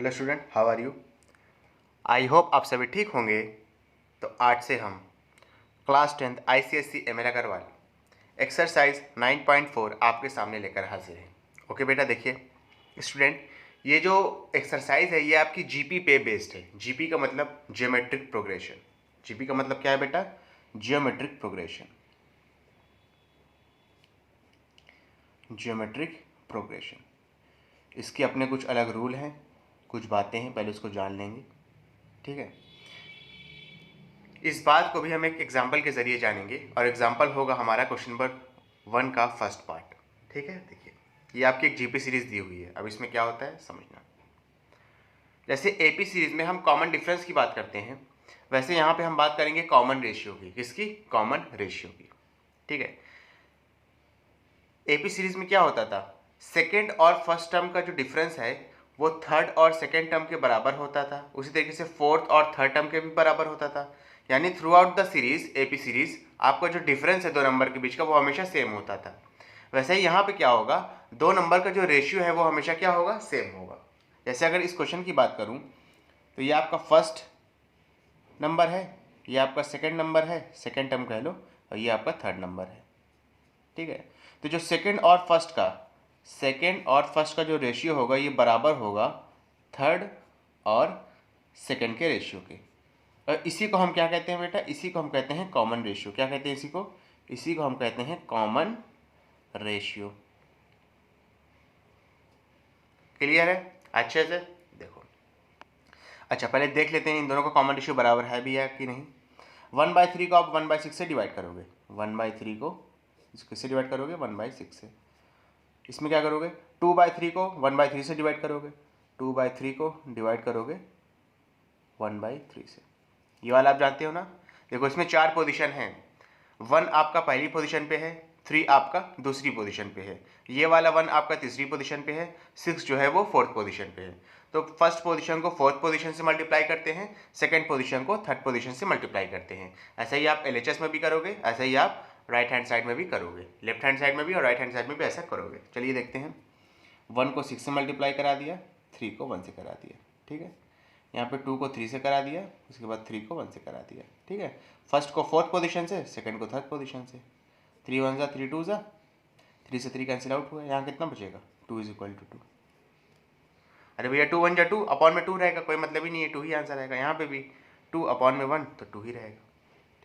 Hello student, how are you? I hope आप सभी ठीक होंगे। तो आज से हम class 10th ICSE ML Agarwal exercise 9.4 आपके सामने लेकर हाजिर हैं। ओके बेटा, देखिए स्टूडेंट, ये जो एक्सरसाइज है ये आपकी जीपी पे बेस्ड है। जीपी का मतलब जियोमेट्रिक प्रोग्रेशन। जीपी का मतलब क्या है बेटा? Geometric progression. जियोमेट्रिक प्रोग्रेशन, इसके अपने कुछ अलग रूल हैं, कुछ बातें हैं, पहले उसको जान लेंगे। ठीक है, इस बात को भी हम एक एग्जाम्पल के जरिए जानेंगे और एग्जाम्पल होगा हमारा क्वेश्चन नंबर 1 का फर्स्ट पार्ट। ठीक है, देखिए ये आपकी एक जीपी सीरीज दी हुई है। अब इसमें क्या होता है समझना। जैसे एपी सीरीज में हम कॉमन डिफरेंस की बात करते हैं, वैसे यहाँ पे हम बात करेंगे कॉमन रेशियो की। किसकी? कॉमन रेशियो की। ठीक है, एपी सीरीज में क्या होता था, सेकेंड और फर्स्ट टर्म का जो डिफरेंस है वो थर्ड और सेकेंड टर्म के बराबर होता था। उसी तरीके से फोर्थ और थर्ड टर्म के भी बराबर होता था। यानी through out the series, AP series, आपका जो डिफरेंस है दो नंबर के बीच का वो हमेशा सेम होता था। वैसे ही यहाँ पे क्या होगा, दो नंबर का जो रेशियो है वो हमेशा क्या होगा? सेम होगा। जैसे अगर इस क्वेश्चन की बात करूँ तो ये आपका फर्स्ट नंबर है, ये आपका सेकेंड नंबर है, सेकेंड टर्म कह लो, और ये आपका थर्ड नंबर है। ठीक है, तो जो सेकेंड और फर्स्ट का जो रेशियो होगा ये बराबर होगा थर्ड और सेकेंड के रेशियो के। और इसी को हम क्या कहते हैं बेटा? इसी को हम कहते हैं कॉमन रेशियो। क्या कहते हैं इसी को? इसी को हम कहते हैं कॉमन रेशियो। क्लियर है अच्छे से? देखो, अच्छा पहले देख लेते हैं इन दोनों का कॉमन रेशियो बराबर है भी या कि नहीं। 1/3 को आप 1/6 से डिवाइड करोगे। 1/3 को किससे डिवाइड करोगे? 1/6 से। इसमें क्या करोगे? 2/3 को 1/3 से डिवाइड करोगे। 2/3 को डिवाइड करोगे 1/3 से। ये वाला आप जानते हो ना। देखो इसमें 4 पोजीशन हैं। 1 आपका पहली पोजीशन पे है, 3 आपका दूसरी पोजीशन पे है, ये वाला 1 आपका तीसरी पोजीशन पे है, 6 जो है वो फोर्थ पोजीशन पे है। तो फर्स्ट पोजीशन को फोर्थ पोजीशन से मल्टीप्लाई करते हैं, सेकंड पोजीशन को थर्ड पोजीशन से मल्टीप्लाई करते हैं। ऐसा ही आप LHS में भी करोगे, ऐसा ही आप राइट हैंड साइड में भी करोगे, लेफ्ट हैंड साइड में भी और राइट हैंड साइड में भी ऐसा करोगे। चलिए देखते हैं। 1 को 6 से मल्टीप्लाई करा दिया, 3 को 1 से करा दिया। ठीक है, यहाँ पे 2 को 3 से करा दिया, उसके बाद 3 को 1 से करा दिया। ठीक है, फर्स्ट को फोर्थ पोजीशन से, सेकंड को थर्ड पोजीशन से। 3 1 जा 3 2 जा, 3 से 3 कैंसिल आउट हुआ। यहाँ कितना बचेगा? 2 = 2। अरे भैया 2 1 जा 2, अपॉन में 2 रहेगा, कोई मतलब ही नहीं है, 2 ही आंसर रहेगा। यहाँ पे भी 2 अपॉन में 1 तो 2 ही रहेगा।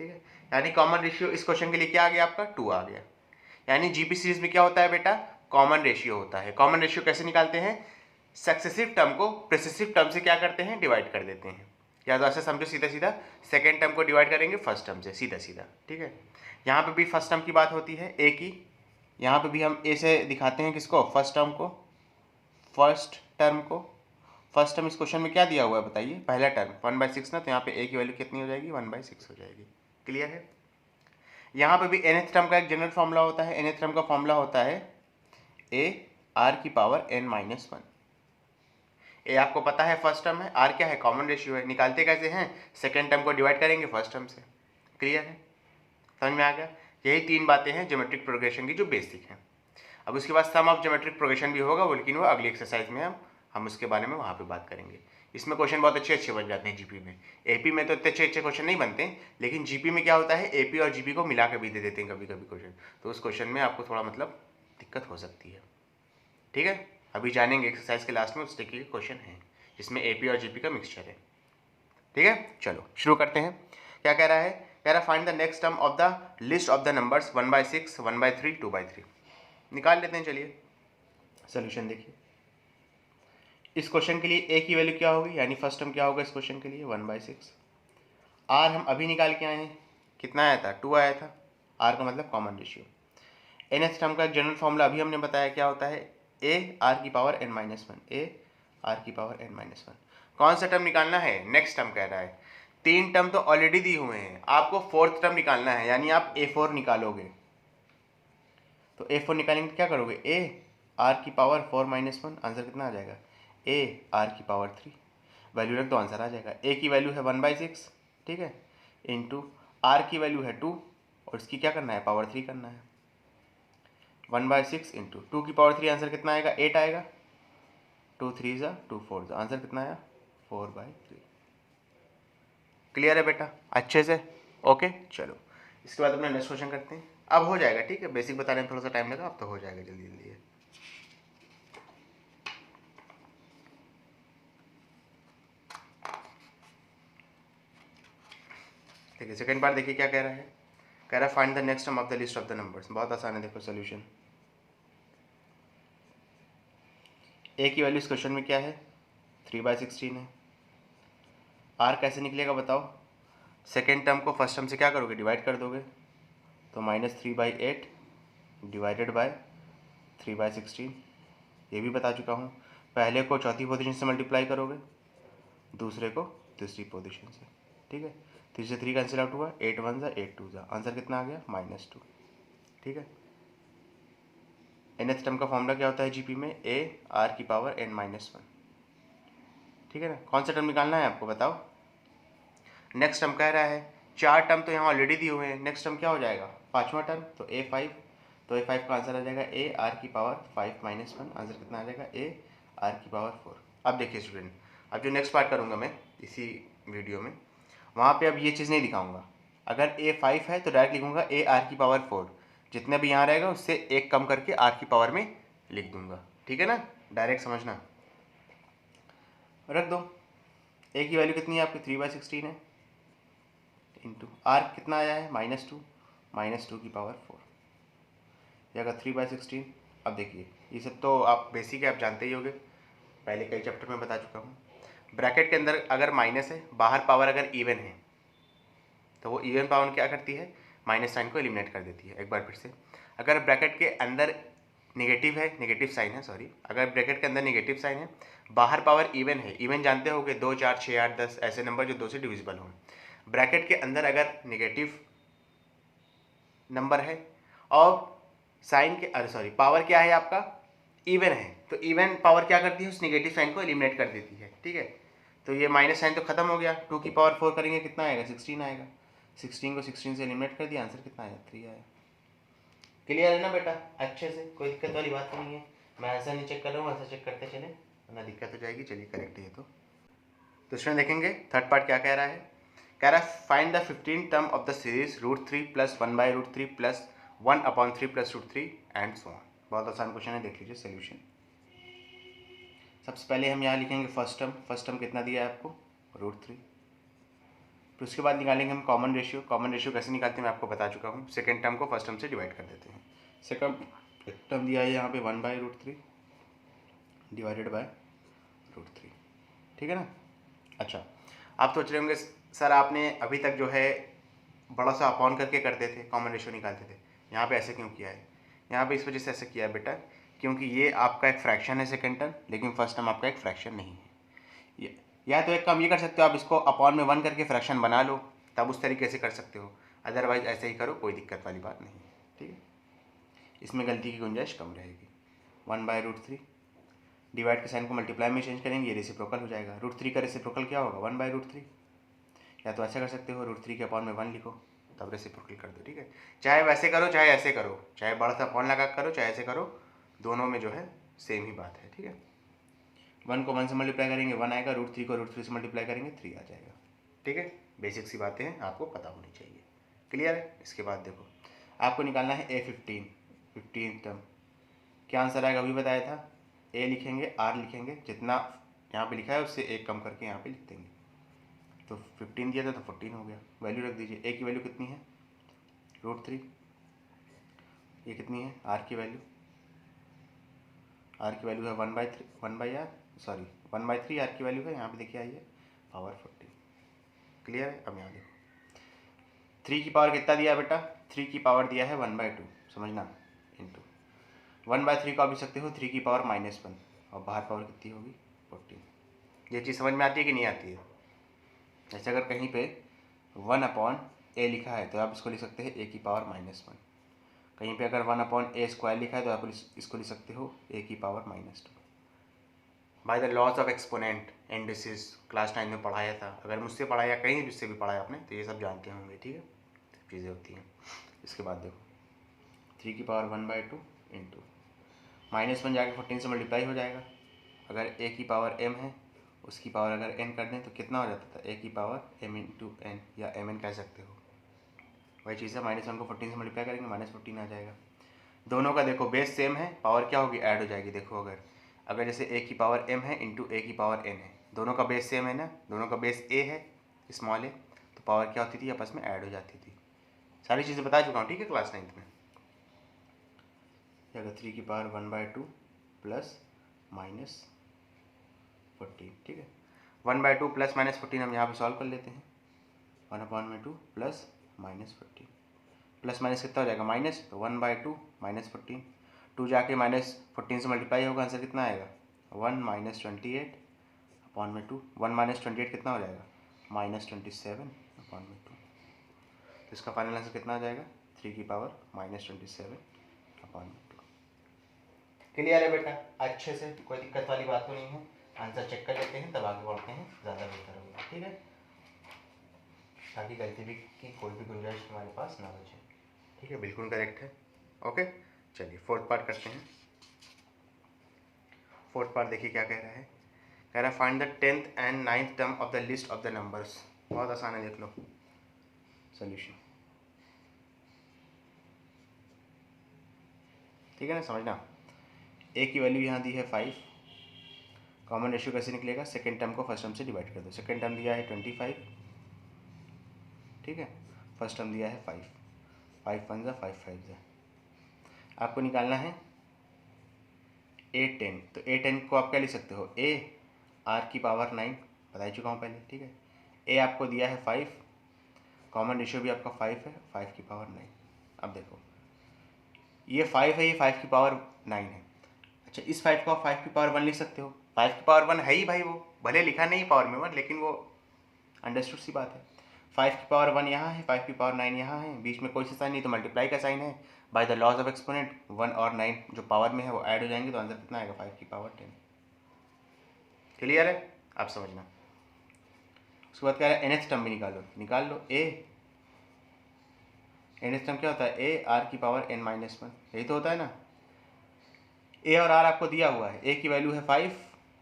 ठीक है, यानी कॉमन रेशियो इस क्वेश्चन के लिए क्या आ गया आपका? 2 आ गया। यानी जीपी सीरीज में क्या होता है बेटा? कॉमन रेशियो होता है। कॉमन रेशियो कैसे निकालते हैं? सक्सेसिव टर्म को प्रेसेसिव टर्म से क्या करते हैं? डिवाइड कर देते हैं। या तो ऐसे समझो सीधा सीधा, सेकेंड टर्म को डिवाइड करेंगे फर्स्ट टर्म से, सीधा सीधा। ठीक है, यहाँ पे भी फर्स्ट टर्म की बात होती है, ए की। यहाँ पे भी हम ए से दिखाते हैं किसको? फर्स्ट टर्म को। फर्स्ट टर्म इस क्वेश्चन में क्या दिया हुआ है बताइए? पहला टर्म 1/6 ना, तो यहाँ पे ए की वैल्यू कितनी हो जाएगी? 1/6 हो जाएगी। क्लियर है? यहाँ पे भी nth टर्म का एक जनरल फॉर्मूला होता है। nth टर्म का फॉर्मूला होता है AR⁻n-1। ए आपको पता है फर्स्ट टर्म है, आर क्या है? कॉमन रेशियो है। निकालते कैसे हैं? सेकेंड टर्म को डिवाइड करेंगे फर्स्ट टर्म से। क्लियर है? समझ में आ गया? यही 3 बातें हैं ज्योमेट्रिक प्रोग्रेशन की जो बेसिक हैं। अब उसके बाद सम ऑफ ज्योमेट्रिक प्रोग्रेशन भी होगा, लेकिन वो अगली एक्सरसाइज में हम उसके बारे में वहाँ पे बात करेंगे। इसमें क्वेश्चन बहुत अच्छे बन जाते हैं जीपी में। एपी में तो इतने अच्छे क्वेश्चन नहीं बनते, लेकिन जीपी में क्या होता है, एपी और जीपी को मिला कर भी दे देते हैं कभी कभी क्वेश्चन। तो उस क्वेश्चन में आपको थोड़ा मतलब दिक्कत हो सकती है। ठीक है, अभी जानेंगे एक्सरसाइज के लास्ट में उस तरीके के क्वेश्चन हैं जिसमें एपी और जीपी का मिक्सचर है। ठीक है, चलो शुरू करते हैं। क्या कह रहा है? कह रहा है find the next term of the list of the numbers 1/6, 1/3, 2/3। निकाल लेते हैं। चलिए सोल्यूशन देखिए। इस क्वेश्चन के लिए ए की वैल्यू क्या होगी, यानी फर्स्ट टर्म क्या होगा इस क्वेश्चन के लिए? 1/6। आर हम अभी निकाल के आए हैं, कितना आया था? 2 आया था। आर का मतलब कॉमन रेशियो। nth टर्म का जनरल फॉर्मूला अभी हमने बताया क्या होता है? AR⁻n-1। AR⁻n-1। कौन सा टर्म निकालना है? नेक्स्ट टर्म कह रहा है। 3 टर्म तो ऑलरेडी दी हुए हैं, आपको फोर्थ टर्म निकालना है, यानी आप A4 निकालोगे। तो A4 निकालेंगे तो क्या करोगे? AR⁻4-1। आंसर कितना आ जाएगा? AR⁻3। वैल्यू रख दो, आंसर आ जाएगा। ए की वैल्यू है 1/6, ठीक है, इंटू आर की वैल्यू है 2, और इसकी क्या करना है? पावर 3 करना है। 1/6 इंटू 2 की पावर 3, आंसर कितना आएगा? 8 आएगा। 2 3 ज़ा 2 4 ज़ा, आंसर कितना आया 4/3। क्लियर है बेटा अच्छे से? ओके चलो इसके बाद अपना नेक्स्ट क्वेश्चन करते हैं। अब हो जाएगा, ठीक है, बेसिक बताने में थोड़ा सा टाइम लगा, अब तो हो जाएगा जल्दी जल्दी है। देखिए सेकंड पार्ट देखिए क्या कह रहा है, कह रहा है find the next term of the list of the numbers. बहुत आसान है, देखो सोल्यूशन। ए की वैल्यू इस क्वेश्चन में क्या है 3/16 है। आर कैसे निकलेगा बताओ? सेकेंड टर्म को फर्स्ट टर्म से क्या करोगे, डिवाइड कर दोगे, तो -3/8 डिवाइडेड बाय 3/16। ये भी बता चुका हूँ। पहले को चौथी पोजीशन से मल्टीप्लाई करोगे, दूसरे को तीसरी पोजीशन से, ठीक है। 3 से 3 कैंसिल आउट हुआ, 8 1 ज़ा 8 2 ज़ा, आंसर कितना आ गया -2, ठीक है। nth टर्म का फॉर्मूला क्या होता है जीपी में, AR⁻n-1, ठीक है ना। कौन सा टर्म निकालना है आपको बताओ? नेक्स्ट टर्म कह रहा है, 4 टर्म तो यहाँ ऑलरेडी दिए हुए हैं, नेक्स्ट टर्म क्या हो जाएगा 5वां टर्म, तो A5, तो A5 का आंसर आ जाएगा AR⁻5-1, आंसर कितना आ जाएगा AR⁻4। अब देखिए स्टूडेंट, अब जो नेक्स्ट पार्ट करूँगा मैं इसी वीडियो में, वहाँ पे अब ये चीज़ नहीं दिखाऊंगा। अगर A5 है तो डायरेक्ट लिखूंगा AR⁻4, जितने भी यहाँ रहेगा उससे एक कम करके आर की पावर में लिख दूंगा, ठीक है ना, डायरेक्ट समझना। रख दो, ए की वैल्यू कितनी है आपकी 3/16 है, इंटू आर कितना आया है -2, -2 की पावर 4, ये अगर 3/16। अब देखिए ये सब तो आप बेसिक है, आप जानते ही होंगे, पहले कई चैप्टर में बता चुका हूँ। ब्रैकेट के अंदर अगर माइनस है, बाहर पावर अगर इवन है, तो वो इवन पावर क्या करती है, माइनस साइन को एलिमिनेट कर देती है। एक बार फिर से, अगर ब्रैकेट के अंदर नेगेटिव है, नेगेटिव साइन है, सॉरी, अगर ब्रैकेट के अंदर नेगेटिव साइन है, बाहर पावर इवन है, इवन जानते होगे 2 4 6 8 10 ऐसे नंबर जो 2 से डिविजिबल हों, ब्रैकेट के अंदर अगर नेगेटिव नंबर है और साइन के, अरे सॉरी, पावर क्या है आपका इवन है, तो इवन पावर क्या करती है, उस नेगेटिव साइन को एलिमिनेट कर देती है, ठीक है। तो ये माइनस साइन तो खत्म हो गया, 2 की पावर 4 करेंगे कितना आएगा 16 आएगा, 16 को 16 से एलिमिनेट कर दिया, आंसर कितना आया 3 आया। क्लियर है ना बेटा अच्छे से? कोई दिक्कत वाली बात तो नहीं है, मैं ऐसा नहीं चेक कर रहा हूँ, ऐसा चेक करते चले वरना दिक्कत हो जाएगी। चलिए करेक्ट है तो इसमें देखेंगे थर्ड पार्ट क्या कह रहा है, कह रहा है find the 15 term of the series √3 + 1/√3 + 1/3 + √3 and so on. बहुत आसान क्वेश्चन है, देख लीजिए सोल्यूशन। सबसे पहले हम यहाँ लिखेंगे फर्स्ट टर्म कितना दिया है आपको √3, फिर उसके बाद निकालेंगे हम कॉमन रेशियो कैसे निकालते हैं मैं आपको बता चुका हूँ। सेकेंड टर्म को फर्स्ट टर्म से डिवाइड कर देते हैं। सेकंड टर्म दिया है यहाँ पे 1/√3 डिवाइडेड बाय √3, ठीक है ना। अच्छा, आप सोच रहे होंगे सर आपने अभी तक जो है बड़ा सा अपॉन करके करते थे, कॉमन रेशियो निकालते थे, यहाँ पे ऐसे क्यों किया है? यहाँ पे इस वजह से ऐसे किया है बेटा, क्योंकि ये आपका एक फ्रैक्शन है सेकेंड टर्म, लेकिन फर्स्ट टर्म आपका एक फ्रैक्शन नहीं है। या तो एक काम ये कर सकते हो, आप इसको अपॉन में 1 करके फ्रैक्शन बना लो, तब उस तरीके से कर सकते हो, अदरवाइज ऐसे ही करो, कोई दिक्कत वाली बात नहीं है, ठीक है। इसमें गलती की गुंजाइश कम रहेगी। 1/√3 डिवाइड के साइन को मल्टीप्लाई में चेंज करेंगे, ये रेसिप्रोकल हो जाएगा। √3 का रेसिप्रोकल क्या होगा 1/√3, या तो ऐसा कर सकते हो √3 के अपॉन में 1 लिखो, तब रेसिप्रोकल कर दो, ठीक है। चाहे वैसे करो चाहे ऐसे करो, चाहे बड़ा सा अपॉन लगा करो चाहे ऐसे करो, दोनों में जो है सेम ही बात है, ठीक है। 1 को 1 से मल्टीप्लाई करेंगे 1 आएगा, √3 को √3 से मल्टीप्लाई करेंगे 3 आ जाएगा, ठीक है। बेसिक सी बातें हैं, आपको पता होनी चाहिए। क्लियर है? इसके बाद देखो आपको निकालना है A15 टर्म, क्या आंसर आएगा अभी बताया था। ए लिखेंगे, आर लिखेंगे, जितना यहाँ पे लिखा है उससे एक कम करके यहाँ पे लिख देंगे, तो 15 दिया था तो 14 हो गया। वैल्यू रख दीजिए, ए की वैल्यू कितनी है √3, ये कितनी है आर की वैल्यू है 1/3 आर की वैल्यू है, यहाँ पे देखिए आई है पावर 14। क्लियर है? अब यहाँ देखो 3 की पावर कितना दिया बेटा, 3 की पावर दिया है 1/2, समझना, इंटू 1/3 को आप लिख सकते हो 3 की पावर -1, और बाहर पावर कितनी होगी 14। ये चीज़ समझ में आती है कि नहीं आती है? जैसे अगर कहीं पे 1/a लिखा है तो आप इसको लिख सकते हैं a की पावर -1, कहीं पे अगर 1/a² लिखा है तो आप इसको लिख सकते हो a की power -2। By the laws of exponent indices class 9 में पढ़ाया था, अगर मुझसे पढ़ाया कहीं जिससे भी पढ़ाया आपने तो ये सब जानते होंगे, ठीक है, चीज़ें होती हैं। इसके बाद देखो 3 की पावर 1/2 इंटू -1 जाके 14 से मल्टीप्लाई हो जाएगा, अगर ए की पावर m है, उसकी पावर अगर n कर दें तो कितना हो जाता था, ए की पावर m इंटू एन, या mn कह सकते हो। वही चीज़ है, -1 को 14 से मल्टीप्लाई करेंगे -14 आ जाएगा। दोनों का देखो बेस सेम है, पावर क्या होगी, ऐड हो जाएगी। देखो अगर जैसे ए की पावर m है इंटू ए की पावर n है, दोनों का बेस सेम है ना, दोनों का बेस a है, स्मॉल a, तो पावर क्या होती थी, आपस में ऐड हो जाती थी। सारी चीज़ें बता चुका हूँ, ठीक है, क्लास 9th में। अगर 3 की पावर 1/2 प्लस -14, ठीक है, 1/2 प्लस -14 हम यहाँ पे सॉल्व कर लेते हैं। 1/2 प्लस -14, प्लस माइनस कितना हो जाएगा, माइनस, तो 1/2 -14, 2 जाके -14 से मल्टीप्लाई होगा, आंसर कितना आएगा, 1 -28/2, 1 -28 कितना हो जाएगा, -27/2। तो इसका फाइनल आंसर कितना आ जाएगा, 3 की पावर -27/2। क्लियर है बेटा, अच्छे से, कोई दिक्कत वाली बात तो नहीं है। आंसर चेक कर लेते हैं तब आगे बढ़ते हैं, ज़्यादा बेहतर होगा, ठीक है, ताकि गलती भी की कोई भी गुंजाइश हमारे पास ना बचे। ठीक है, बिल्कुल करेक्ट है। ओके, चलिए फोर्थ पार्ट करते हैं। फोर्थ पार्ट देखिए क्या कह रहा है, कह रहा है find the 10th and 9th term of the list of the numbers. बहुत आसान है, देख लो सोल्यूशन, ठीक है ना, समझना। ए की वैल्यू यहाँ दी है 5, कॉमन रेशियो कैसे निकलेगा, सेकेंड टर्म को फर्स्ट टर्म से डिवाइड कर दो। सेकेंड टर्म दिया है 25, ठीक है, फर्स्ट टर्म दिया है 5, 5 1 5 5 आपको निकालना है A10। तो A10 को आप क्या लिख सकते हो, A R की पावर 9, बता ही चुका हूँ पहले, ठीक है। A आपको दिया है 5, कॉमन रेशियो भी आपका 5 है, 5 की पावर 9। अब देखो ये 5 है, ये 5 की पावर 9 है। अच्छा, इस 5 को आप 5 की पावर 1 लिख सकते हो, 5 की पावर 1 है ही भाई, वो भले लिखा नहीं पावर में 1, लेकिन वो अंडरस्टूड सी बात है। 5 की पावर 1 यहाँ है, 5 की पावर 9 यहाँ है, बीच में कोई सा साइन नहीं, तो मल्टीप्लाई का साइन है। By the laws of exponent 1 और 9 जो पावर में है वो ऐड हो जाएंगे, तो आंसर कितना आएगा, 5 की पावर 10। क्लियर है, आप समझना। उसके बाद कह रहा है nth टर्म भी निकाल लो। nth टर्म क्या होता है, a r की पावर n-1, यही तो होता है ना। a और r आपको दिया हुआ है, a की वैल्यू है 5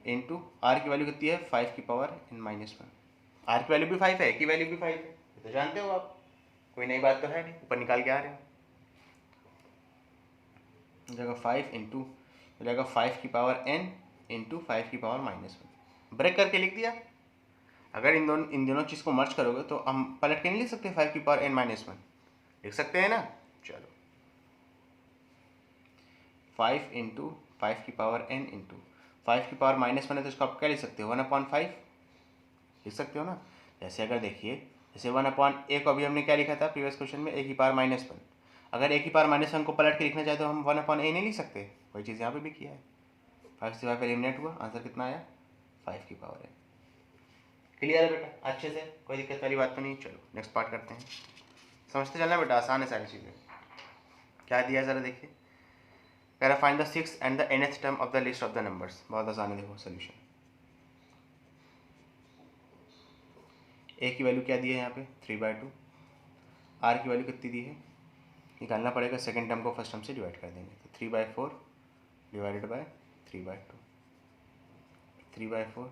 इंटू r की वैल्यू कितनी है, 5 की पावर n-1। r की वैल्यू भी 5 है, a की वैल्यू भी 5 है, तो जानते हो आप, कोई नई बात तो है नहीं, ऊपर निकाल के आ रहे हो। जगह 5 इंटू हो जाएगा 5 की पावर n इंटू 5 की पावर -1, ब्रेक करके लिख दिया। अगर इन दोनों चीज़ को मर्ज करोगे तो हम पलट के नहीं लिख सकते, 5 की पावर n-1 लिख सकते हैं ना। चलो 5 इंटू 5 की पावर n इंटू 5 की पावर -1 है, तो इसको आप क्या लिख सकते हो, 1/5 लिख सकते हो ना। जैसे अगर देखिए, जैसे 1/a को अभी हमने क्या लिखा था प्रीवियस क्वेश्चन में, a की पावर -1। अगर a की पावर -1 को पलट के लिखना चाहे तो हम 1/a नहीं लिख सकते, वही चीज़ यहाँ पे भी किया है। 5 से 5 एलिमिनेट हुआ, आंसर कितना आया, 5 की पावर n। क्लियर है बेटा, अच्छे से, कोई दिक्कत वाली बात तो नहीं। चलो नेक्स्ट पार्ट करते हैं, समझते चलना बेटा, आसान है सारी चीज़ें। क्या दिया है ज़रा देखिए, कह रहा find the 6th and the nth term of the list of the numbers. बहुत आसान है, देखो सोल्यूशन। a की वैल्यू क्या दी है यहाँ पे, 3/2, r की वैल्यू कितनी दी है, निकालना पड़ेगा, सेकेंड टर्म को फर्स्ट टर्म से डिवाइड कर देंगे, तो 3/4 डिवाइडेड बाय 3/2, 3/4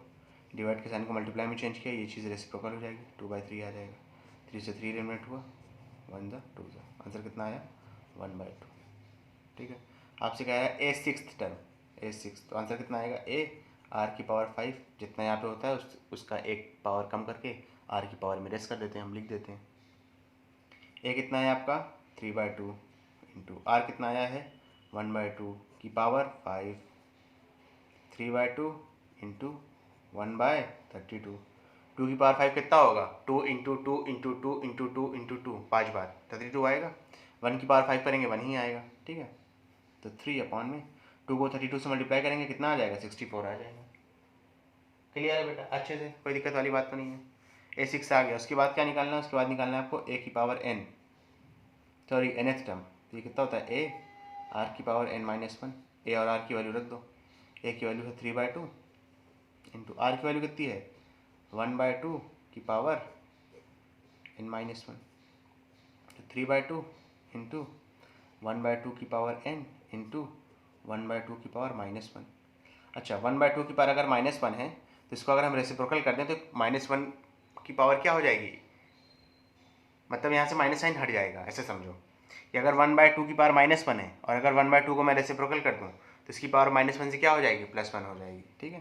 डिवाइड के साइन को मल्टीप्लाई में चेंज किया, ये चीज़ रेसिप्रोकल हो जाएगी, 2/3 आ जाएगा, 3 से 3 एलिमिनेट हुआ, 1 ज़ा 2 ज़ा, आंसर कितना आया, 1/2। ठीक है, आपसे कह रहा है ए 6th टर्म, A6, तो आंसर कितना आएगा, a r की पावर 5, जितना यहाँ पे होता है उसका एक पावर कम करके r की पावर में रेस कर देते हैं, हम लिख देते हैं। a कितना है आपका 3/2 इंटू r कितना आया है 1/2 की पावर 5, 3/2 इंटू 1/32, 2 की पावर 5 कितना होगा, 2 इंटू 2 इंटू 2 इंटू 2 इंटू 2, 5 बार 32 आएगा, 1 की पावर 5 करेंगे 1 ही आएगा, ठीक है। तो 3/में 2 को 32 से मल्टीप्लाई करेंगे, कितना आ जाएगा, 64 आ जाएगा। क्लियर है बेटा, अच्छे से, कोई दिक्कत वाली बात तो नहीं है। A6 आ गया, उसके बाद क्या निकालना है, उसके बाद निकालना है आपको a की power n, sorry nth term, तो ये कितना होता है, a r की पावर n-1, a और r की वैल्यू रख दो, a की वैल्यू है 3/2 इंटू r की वैल्यू कितनी है 1/2 की पावर n-1, तो 3/2 इंटू 1/2 की पावर n इंटू 1/2 की पावर -1, अच्छा 1/2 की पावर अगर -1 है तो इसको अगर हम रेसिप्रोकल कर दें तो -1 की पावर क्या हो जाएगी, मतलब यहाँ से माइनस साइन हट जाएगा। ऐसे समझो कि अगर 1/2 की पावर -1 है और अगर 1/2 को मैं रेसिप्रोकल कर दूँ तो इसकी पावर -1 से क्या हो जाएगी, +1 हो जाएगी। ठीक है,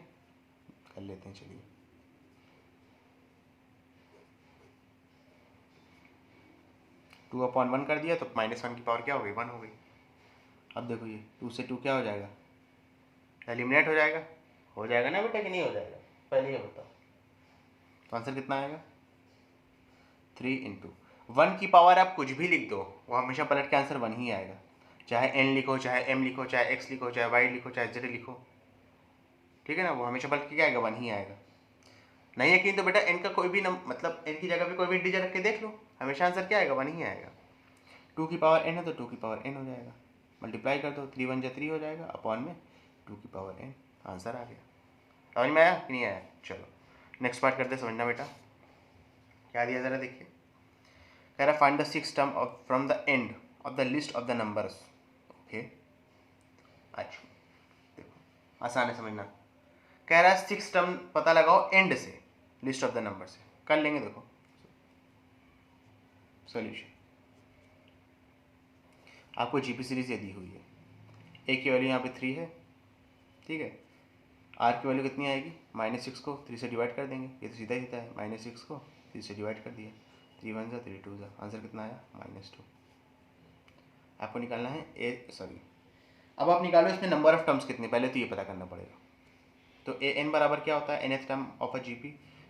कर लेते हैं चलिए। टू अपॉन 1 कर दिया तो -1 की पावर क्या हो गई, 1 हो गई। अब देखो ये 2 से 2 क्या हो जाएगा, एलिमिनेट हो जाएगा ना बेटा कि नहीं हो जाएगा, पहले ये बताओ। तो आंसर कितना आएगा, 3 इंटू 1 की पावर आप कुछ भी लिख दो वो हमेशा पलट के आंसर 1 ही आएगा। चाहे n लिखो, चाहे m लिखो, चाहे x लिखो, चाहे y लिखो, चाहे z लिखो, ठीक है ना, वो हमेशा पलट के क्या आएगा, 1 ही आएगा। नहीं यकीन तो बेटा n का कोई भी मतलब n की जगह पे कोई भी इंटीजर रख के देख लो, हमेशा आंसर क्या आएगा, 1 ही आएगा। 2 की पावर n है तो 2 की पावर n हो जाएगा, मल्टीप्लाई कर दो, 3 1 जा 3 हो जाएगा, अपॉन में 2 की पावर n, आंसर आ गया। समझ में आया कि नहीं आया, चलो नेक्स्ट पार्ट करते समझना बेटा। क्या दिया ज़रा देखिए, कह रहा find the 6th term of from the end of the list of the numbers. Okay अच्छा देखो आसान है समझना, कह रहा है 6th टर्म पता लगाओ एंड से, लिस्ट ऑफ द नंबर से। कर लेंगे, देखो सॉल्यूशन आपको जीपी सीरीज ये दी हुई है, ए की वैल्यू यहाँ पे 3 है, ठीक है, आर की वैल्यू कितनी आएगी, -6 को 3 से डिवाइड कर देंगे, ये तो सीधा ही है, -6 को 3 से डिवाइड कर दिया, 3 1 जा 3 2 जा, आंसर कितना आया, -2। आपको निकालना है अब आप निकालो इसमें नंबर ऑफ टर्म्स कितने, पहले तो ये पता करना पड़ेगा। तो ए एन बराबर क्या होता है, nth term of a GP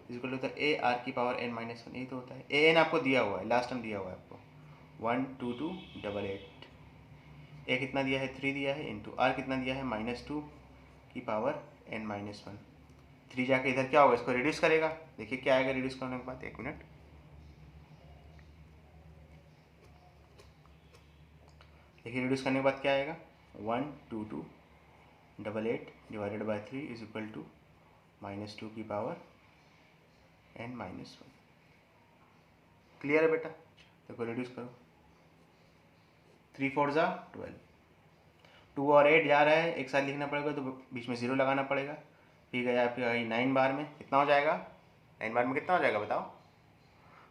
equal to A R की पावर n-1, यही तो होता है। ए एन आपको दिया हुआ है, लास्ट टर्म दिया हुआ है आपको 1 2 2 8 8, ए कितना दिया है 3 दिया है, इंटू आर कितना दिया है -2 की पावर n-1। 3 जाके इधर क्या होगा, इसको रिड्यूस करेगा, देखिए क्या आएगा रिड्यूस करने के बाद, 1 मिनट, देखिए रिड्यूस करने के बाद क्या आएगा, 1 2 2 8 8 divided by 3 is equal to -2 की पावर n-1। क्लियर है बेटा, देखो रिड्यूस करो, 3 4 जा 12, 2 और 8 जा रहा है, एक साथ लिखना पड़ेगा तो बीच में 0 लगाना पड़ेगा, फिर गया आपका 9 बार में कितना हो जाएगा, 9 बार में कितना हो जाएगा बताओ,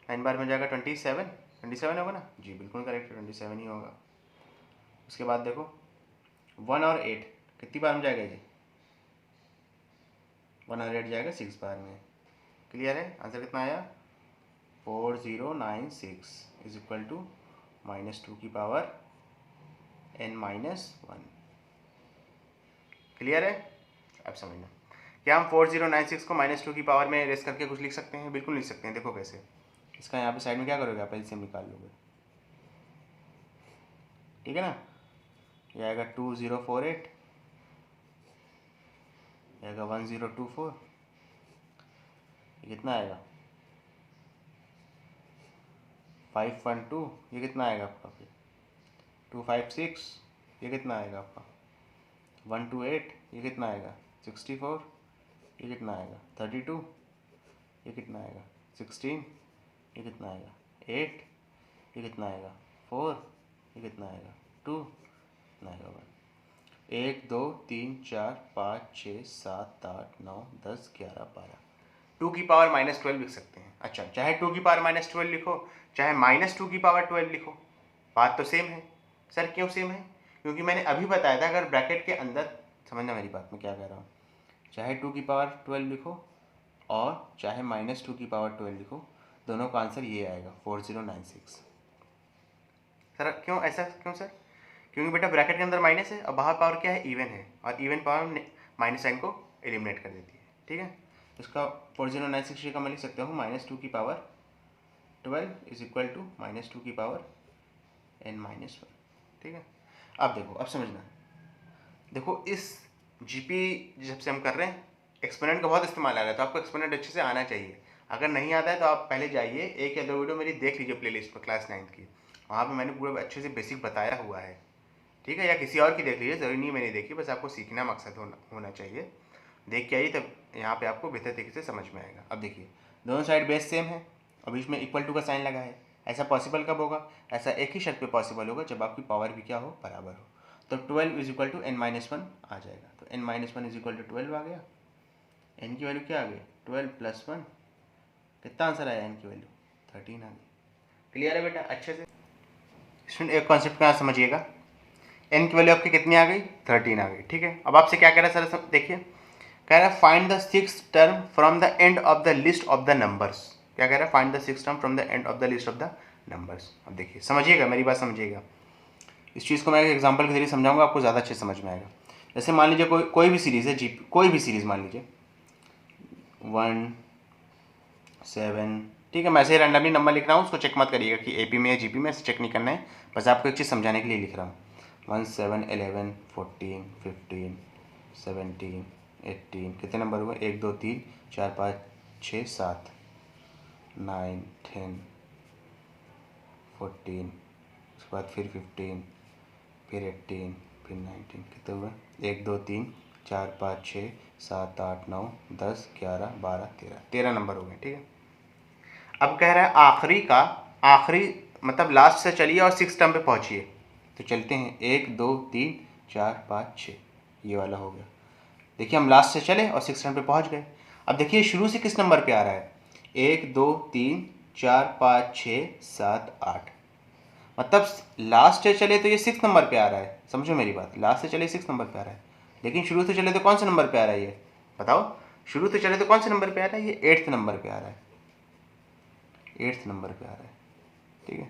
9 बार में हो जाएगा 27 होगा ना, जी बिल्कुल करेक्ट, 27 ही होगा। उसके बाद देखो 1 और 8 कितनी बार में जाएगा जी, 1 और 8 जाएगा 6 बार में। क्लियर है, आंसर कितना आया, 4096 इज इक्वल टू -2 की पावर n-1। क्लियर है, अब समझना, क्या हम 4096 को -2 की पावर में रेस करके कुछ लिख सकते हैं, बिल्कुल लिख सकते हैं। देखो कैसे, इसका यहाँ पे साइड में क्या करोगे आप, एलसीएम निकाल लोगे, ठीक है ना, ये आएगा 2048, आएगा 1024, ये कितना आएगा 512, ये कितना आएगा आपका फिर 256, ये कितना आएगा आपका 128, ये कितना आएगा 64, ये कितना आएगा 32, ये कितना आएगा 16, ये कितना आएगा 8, ये कितना आएगा 4, ये कितना आएगा 2, कितना आएगा 1। 1 2 3 4 5 6 7 8 9 10 11 12, 2 की पावर -12 लिख सकते हैं। अच्छा, चाहे 2 की पावर -12 लिखो, चाहे -2 की पावर 12 लिखो, बात तो सेम है। सर क्यों सेम है, क्योंकि मैंने अभी बताया था अगर ब्रैकेट के अंदर, समझना मेरी बात में क्या कह रहा हूँ, चाहे 2 की पावर 12 लिखो और चाहे -2 की पावर 12 लिखो, दोनों का आंसर ये आएगा 4096। सर क्यों ऐसा, क्यों सर, क्योंकि बेटा ब्रैकेट के अंदर माइनस है और बाहर पावर क्या है, इवन है, और इवन पावर माइनस साइन को एलिमिनेट कर देती है, ठीक है। इसका 4096 का मैं लिख सकता हूँ -2 की पावर 12 इज इक्वल टू -2 की पावर n-1, ठीक है। अब देखो, अब समझना, देखो इस जीपी जब से हम कर रहे हैं एक्सपोनेंट का बहुत इस्तेमाल आ रहा है, तो आपको एक्सपोनेंट अच्छे से आना चाहिए। अगर नहीं आता है तो आप पहले जाइए, एक या 2 वीडियो मेरी देख लीजिए प्लेलिस्ट पर क्लास 9th की, वहाँ पे मैंने पूरा अच्छे से बेसिक बताया हुआ है, ठीक है, या किसी और की देख लीजिए, ज़रूरी नहीं मैंने देखी, बस आपको सीखना मकसद होना चाहिए। देख के आइए, तब यहाँ पे आपको बेहतर तरीके से समझ में आएगा। अब देखिए दोनों साइड बेस सेम है और बीच में इक्वल टू का साइन लगा है, ऐसा पॉसिबल कब होगा, ऐसा एक ही शर्त पे पॉसिबल होगा जब आपकी पावर भी क्या हो, बराबर हो। तो 12 is equal to n minus one आ जाएगा। तो n minus one is equal to 12 आ गया। n की वैल्यू क्या आ गई 12 प्लस 1, कितना आंसर आया n की वैल्यू 13 आ गई। क्लियर है बेटा अच्छे से? स्टूडेंट एक कॉन्सेप्ट क्या समझिएगा, n की वैल्यू आपकी कितनी आ गई 13 आ गई। ठीक है, अब आपसे क्या कह रहा है सर, देखिए कह रहा है find the sixth term from the end of the list of the numbers. क्या कह रहा है, find the sixth term from the end of the list of the numbers. अब देखिए समझिएगा, मेरी बात समझिएगा, इस चीज़ को मैं एक एग्जांपल के जरिए समझाऊंगा, आपको ज़्यादा अच्छे समझ में आएगा। जैसे मान लीजिए कोई भी सीरीज़ है जी, कोई भी सीरीज़ मान लीजिए 1 7, ठीक है, मैं ऐसे रैंडमली नंबर लिख रहा हूँ, उसको चेक मत करिएगा कि AP में या GP में, ऐसे चेक नहीं करना है, बस आपको एक चीज़ समझाने के लिए लिख रहा हूँ। 1 7 11 14 15 17 18, कितने नंबर हुए 1 2 3 4 5 6 7 9 10 14, उसके बाद फिर 15, फिर 18, फिर 19, कितने हुए 1 2 3 4 5 6 7 8 9 10 11 12 13 नंबर हो गए। ठीक है, अब कह रहा है आखिरी मतलब लास्ट से चलिए और 6 टर्म पे पहुंचिए। तो चलते हैं 1 2 3 4 5 6, ये वाला हो गया। देखिए हम लास्ट से चले और 6 टर्म पे पहुंच गए। अब देखिए शुरू से किस नंबर पे आ रहा है 1 2 3 4 5 6 7 8, मतलब लास्ट से चले तो ये 6 नंबर पे आ रहा है। समझो मेरी बात, लास्ट से चले 6 नंबर पे आ रहा है, लेकिन शुरू से चले तो कौन से नंबर पे आ रहा है ये बताओ, शुरू से चले तो कौन से नंबर पे आ रहा है, ये 8th नंबर पे आ रहा है, 8th नंबर पे आ रहा है। ठीक है,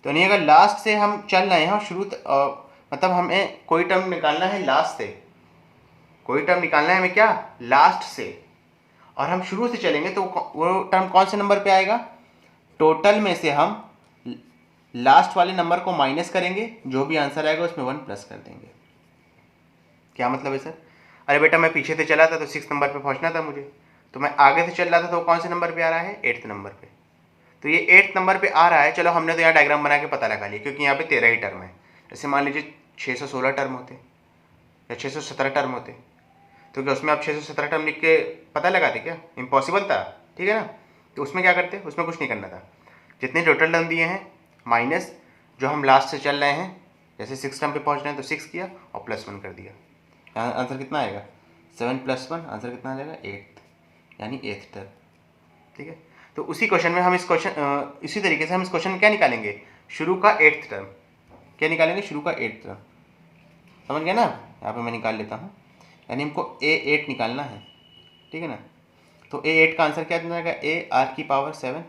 तो नहीं अगर लास्ट से हम चल रहे हैं और मतलब हमें कोई टर्म निकालना है लास्ट से, कोई टर्म निकालना है हमें क्या लास्ट से, और हम शुरू से चलेंगे तो वो टर्म कौन से नंबर पे आएगा, टोटल में से हम लास्ट वाले नंबर को माइनस करेंगे, जो भी आंसर आएगा उसमें 1 प्लस कर देंगे। क्या मतलब है सर, अरे बेटा मैं पीछे से चला था तो 6 नंबर पे पहुंचना था मुझे, तो मैं आगे से चल रहा था तो कौन से नंबर पे आ रहा है 8th नंबर पे, तो ये 8th नंबर पे आ रहा है। चलो हमने तो यहाँ डायग्राम बना के पता लगा लिया, क्योंकि यहाँ पे 13 ही टर्म है। जैसे मान लीजिए 616 टर्म होते या 617 टर्म होते, तो क्या उसमें आप 617 टर्म लिख के पता लगाते क्या, इम्पॉसिबल था। ठीक है ना, तो उसमें क्या करते, उसमें कुछ नहीं करना था, जितने टोटल टर्म दिए हैं माइनस जो हम लास्ट से चल रहे हैं, जैसे 6 टर्म पे पहुँच रहे हैं तो 6 किया और +1 कर दिया, आंसर कितना आएगा 7 + 1, आंसर कितना आ जाएगा 8, यानी 8th टर्म। ठीक है, तो उसी क्वेश्चन में हम इसी तरीके से हम इस क्वेश्चन में क्या निकालेंगे, शुरू का 8th टर्म, क्या निकालेंगे शुरू का 8th टर्म, समझ गए ना। यहाँ पे मैं निकाल लेता हूँ, यानी हमको A8 निकालना है। ठीक है ना, तो A8 का आंसर क्या आएगा, A r⁻7,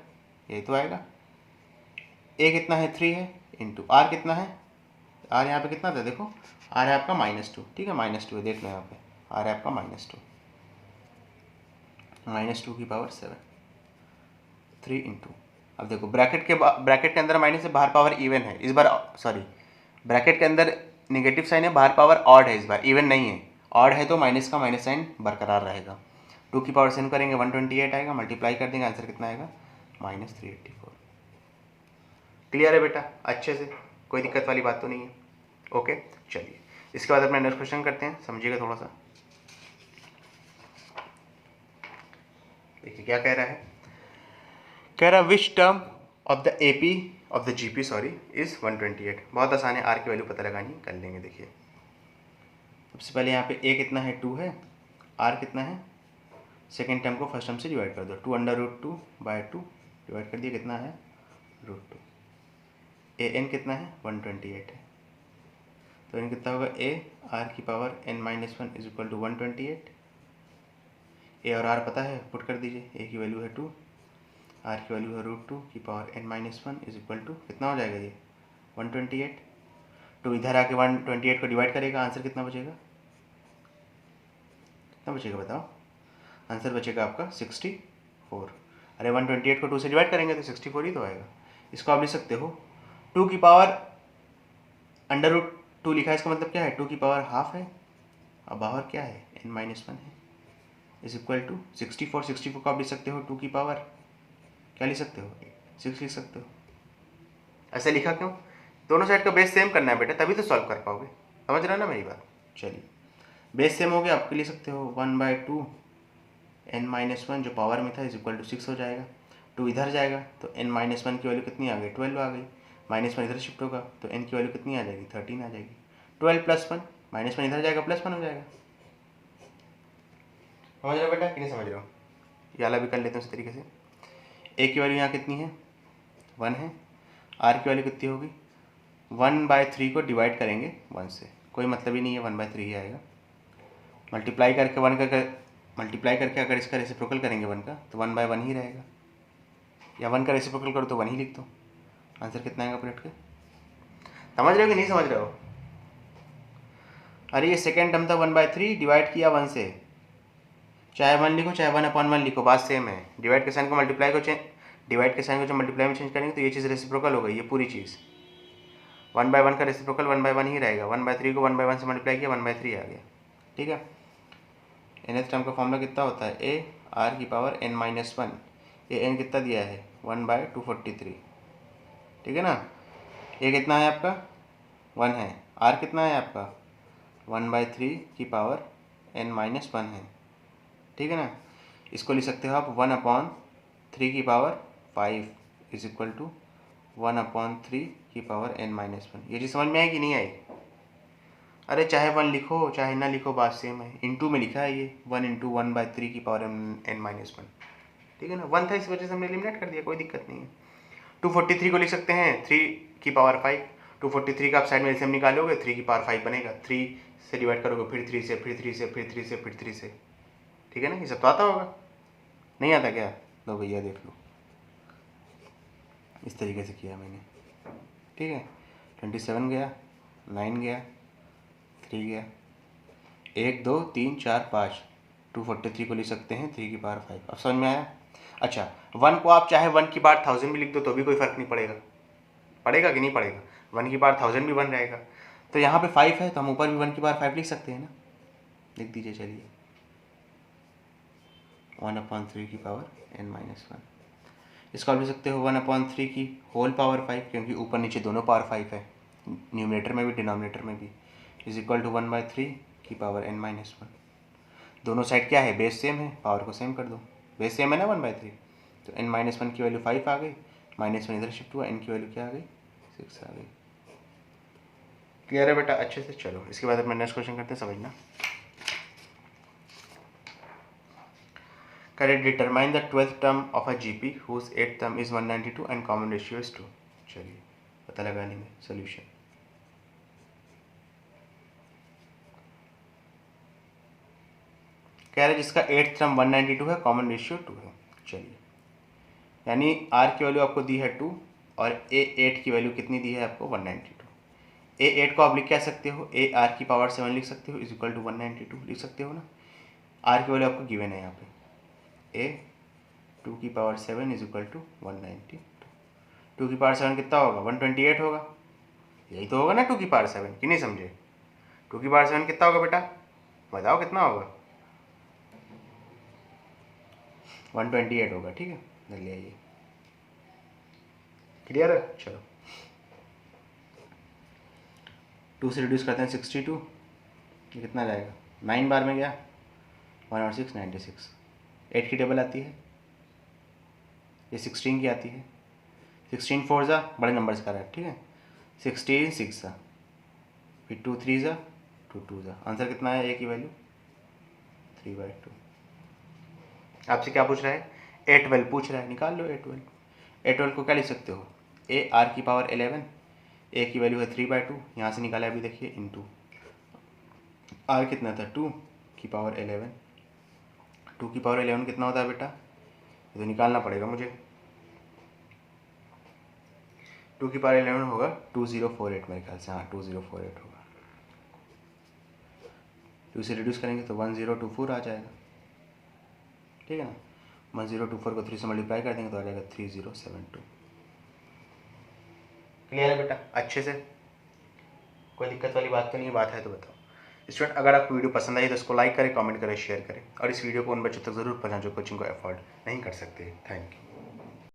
ये तो आएगा। A कितना है 3 है, इंटू R कितना है, R यहाँ पे कितना था देखो, R है आपका -2, ठीक है -2 है, देख लो यहाँ पे R है आपका -2, -2⁻7, 3 इंटू, अब देखो ब्रैकेट के अंदर माइनस है, बाहर पावर इवन है इस बार, सॉरी ब्रैकेट के अंदर नेगेटिव साइन है, बाहर पावर ऑड है, इस बार इवन नहीं है, ऑड है तो माइनस का माइनस साइन बरकरार रहेगा। 2⁻7 करेंगे 128 आएगा, मल्टीप्लाई कर देंगे, आंसर कितना आएगा -384। क्लियर है बेटा अच्छे से, कोई दिक्कत वाली बात तो नहीं है। ओके चलिए, इसके बाद अपना नेक्स्ट क्वेश्चन करते हैं, समझिएगा थोड़ा सा। देखिए क्या कह रहा है, कह रहा which term of the AP of the GP is 128। बहुत आसान है, R की वैल्यू पता लगानी, कर लेंगे। देखिए सबसे पहले यहाँ पे A कितना है 2 है, R कितना है, सेकेंड टर्म को फर्स्ट टर्म से डिवाइड कर दो, 2√2/2 डिवाइड कर दिया, कितना है √2। AN कितना है 128 है, तो n कितना होगा A r⁻n-1 = 128। A और R पता है, पुट कर दीजिए, A की वैल्यू है 2, R की वैल्यू है √2n-1 = कितना हो जाएगा ये 128। तो इधर आके 128 को डिवाइड करेगा, आंसर कितना बचेगा, कितना बचेगा बताओ, आंसर बचेगा आपका 64। अरे 128 को 2 से डिवाइड करेंगे तो 64 ही तो आएगा। इसको आप लिख सकते हो 2 की पावर √2 लिखा है, इसका मतलब क्या है 2 की पावर हाफ है, और बाहर क्या है n-1 है, = 64। 64 को आप लिख सकते हो 2 की पावर क्या लिख सकते हो 6 लिख सकते हो। ऐसे लिखा क्यों, दोनों साइड का बेस सेम करना है बेटा, तभी तो सॉल्व कर पाओगे, समझ रहे हो ना मेरी बात। चलिए बेस सेम हो गया, आपके लिख सकते हो 1/2 n-1 जो पावर में था = 6 हो जाएगा। 2 इधर जाएगा तो n-1 की वैल्यू कितनी आ गई 12 आ गई, -1 इधर शिफ्ट होगा तो n की वैल्यू कितनी आ जाएगी 13 आ जाएगी। 12 प्लस 1, माइनस 1 इधर जाएगा, प्लस 1 हो जाएगा। समझ रहे हो बेटा कि नहीं समझ रहे हो? ये वाला भी कर लेते हैं उस तरीके से। ए की वैल्यू यहाँ कितनी है, 1 है। आर की वैल्यू कितनी होगी, 1/3 को डिवाइड करेंगे 1 से, कोई मतलब ही नहीं है, 1/3 ही आएगा। मल्टीप्लाई करके 1 का मल्टीप्लाई करके अगर इसका रेसिप्रोकल करेंगे 1 का तो 1/1 ही रहेगा, या 1 का रेसिप्रोकल करो तो 1 ही लिख दो। आंसर कितना आएगा पलट के? समझ रहे हो कि नहीं समझ रहे हो? अरे ये सेकेंड टर्म था 1/3 डिवाइड किया 1 से, चाहे 1 लिखो चाहे 1/1 लिखो, बात सेम है। डिवाइड के साइन को मल्टीप्लाई को डिवाइड के साइन को जब मल्टीप्लाई में चेंज करेंगे तो ये चीज़ रेसिप्रोकल हो गई, ये पूरी चीज़ 1/1 का रेसिप्रोकल 1/1 ही रहेगा। 1/3 को 1/1 से मल्टीप्लाई किया 1/3 आ गया, ठीक है। nth टर्म का फॉर्मूला कितना होता है, a r की पावर n-1, ये n कितना दिया है 1/243, ठीक है ना। a कितना है आपका 1 है, r कितना है आपका 1/3 की पावर n-1 है, ठीक है ना। इसको लिख सकते हो आप 1/3 की पावर 5 इज इक्वल टू 1/3 की पावर n-1। ये चीज़ समझ में आई कि नहीं आई? अरे चाहे 1 लिखो चाहे ना लिखो, बात सेम है। इंटू में लिखा है ये 1 × 1/3 की पावर n-1, ठीक है ना। 1 था इस वजह से हमने एलिमिनेट कर दिया, कोई दिक्कत नहीं है। 243 को लिख सकते हैं 3 की पावर 5, 243 का आप साइड में एलसीएम निकालोगे 3 की पावर 5 बनेगा, 3 से डिवाइड करोगे फिर 3 से फिर 3 से फिर 3 से फिर 3 से, ठीक है ना। ये सब तो आता होगा, नहीं आता क्या? लो भैया देख लो, इस तरीके से किया मैंने, ठीक है। 27 गया, 9 गया, 3 गया, 1 2 3 4 5, 243 को लिख सकते हैं 3 की पावर 5। अब समझ में आया? अच्छा 1 को आप चाहे 1 की पावर 1000 भी लिख दो तो भी कोई फ़र्क नहीं पड़ेगा, पड़ेगा कि नहीं पड़ेगा? 1 की पावर 1000 भी 1 रहेगा। तो यहाँ पे 5 है तो हम ऊपर भी 1 की पावर 5 लिख सकते हैं ना, लिख दीजिए। चलिए 1/3 की पावर n-1, इसको आप लिख सकते हो 1/3 की होल पावर 5, क्योंकि ऊपर नीचे दोनों पावर 5 है, न्यूमरेटर में भी डिनोमिनेटर में भी, इज इक्वल टू 1/3 की पावर n-1। दोनों साइड क्या है, बेस सेम है, पावर को सेम कर दो, बेस सेम है ना 1/3, तो n-1 की वैल्यू 5 आ गई, -1 इधर शिफ्ट हुआ, n की वैल्यू क्या आ गई 6 आ गई। क्लियर है बेटा अच्छे से? चलो इसके बाद अपना नेक्स्ट क्वेश्चन करते हैं, समझना। Correct, determine the 12th term of a GP whose 8th term is 192 and common ratio is 2। चलिए पता लगाने में सोल्यूशन। कह रहे जिसका 8th टर्म 192 है, कॉमन रेशियो 2 है। चलिए यानी r की वैल्यू आपको दी है 2 और a8 की वैल्यू कितनी दी है आपको 192। a8 को आप लिख क्या सकते हो, a r की पावर 7 लिख सकते हो इज इक्वल टू 192 लिख सकते हो ना। r की वैल्यू आपको गिवन है यहाँ पे, a 2 की पावर 7 इज इक्वल टू 192। 2 की पावर 7 कितना होगा 128 होगा, यही तो होगा ना 2 की पावर 7, कि नहीं समझे? 2 की पावर 7 कितना होगा बेटा, बताओ कितना होगा? 128 होगा, ठीक है ले आइए। क्लियर है? चलो 2 से रिड्यूस करते हैं 62, ये कितना जाएगा 9 बार में गया 1 और 6 96। 8 की टेबल आती है, ये 16 की आती है, 16 4 जा बड़े नंबर्स का है, ठीक है। 16 6 जा, फिर 2 3 जा 2 2 जा, आंसर कितना है a की वैल्यू 3/2। आपसे क्या पूछ रहा है, a12 पूछ रहा है, निकाल लो a12। a12 को क्या लिख सकते हो, a r की पावर 11, a की वैल्यू है 3/2, यहाँ से निकाला अभी देखिए इंटू r कितना था 2 की पावर 11, 2 की पावर 11 कितना होता है बेटा, ये तो निकालना पड़ेगा मुझे। 2 की पावर 11 होगा 2048 मेरे ख्याल से, हाँ 2048 होगा। 2 से रिड्यूस करेंगे तो 1024 आ जाएगा, ठीक है ना। 1024 को 3 से मल्टीप्लाई कर देंगे तो आ जाएगा 3072। क्लियर है बेटा अच्छे से? कोई दिक्कत वाली बात तो नहीं है? बात है तो बताओ। स्टूडेंट अगर आपको वीडियो पसंद आई तो इसको लाइक करें, कमेंट करें, शेयर करें और इस वीडियो को उन बच्चों तक जरूर पहुंचाएं जो कोचिंग को अफोर्ड नहीं कर सकते। Thank you.